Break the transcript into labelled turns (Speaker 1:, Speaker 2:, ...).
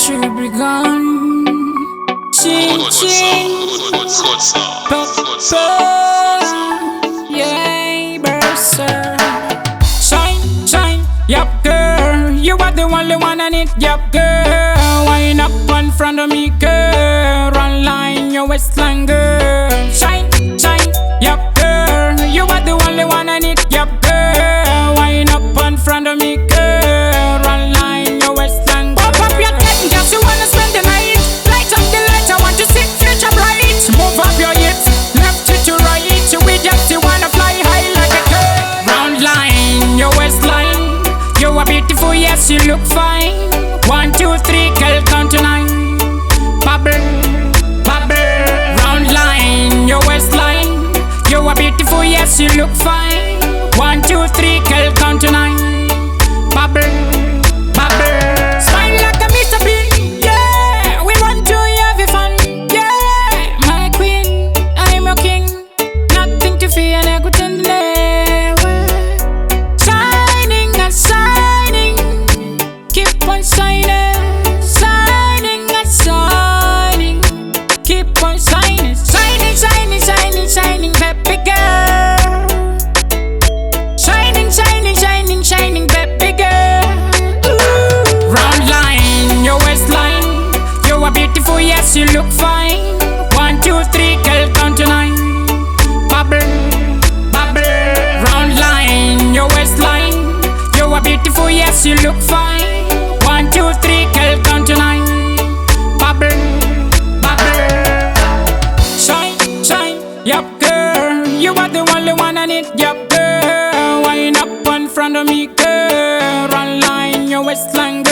Speaker 1: should be gone. Ching ching, yeah, berser. Shine, shine, yup girl, you are the only one I need, yup girl. Wind up in front of me, girl. Online your waistline, girl. Shine, shine, yup girl, you are the only one I need, yup girl. Wind up in front of me, girl. Online your waistline, girl. Pop up your head, just you wanna spend the night. Light up the light, I want to see future bright. Move up your hips, left to right. We just you wanna fly high like a bird. Round line, your waistline. You are beautiful, yes, you look fine. 1, 2, 3, girl, count to 9. Bubble, bubble. Round line, your waistline. You are beautiful, yes, you look fine. 1, 2, 3, girl, count to 9. Bubble, bubble. Smile like a Mr. Bean, yeah. We want to have fun, yeah. My queen, I'm your king. Nothing to fear, I could tell you. Shining and shining, keep on shining. Shining and shining, keep on shining. Shining, shining, shining, shining, baby girl. Shining, shining, shining, shining, baby girl. Ooh. Round line, your waistline. You are beautiful, yes, you look fine. 1, 2, 3, girl, count to 9. Bubble, bubble. Round line, your waistline. You are beautiful, yes, you look fine. 1, 2, 3, girl, count to 9. Bubble, bubble. Shine, shine, yup girl. You are the only one I need, yup girl. Wind up in front of me, girl. Run line, your waistline, girl.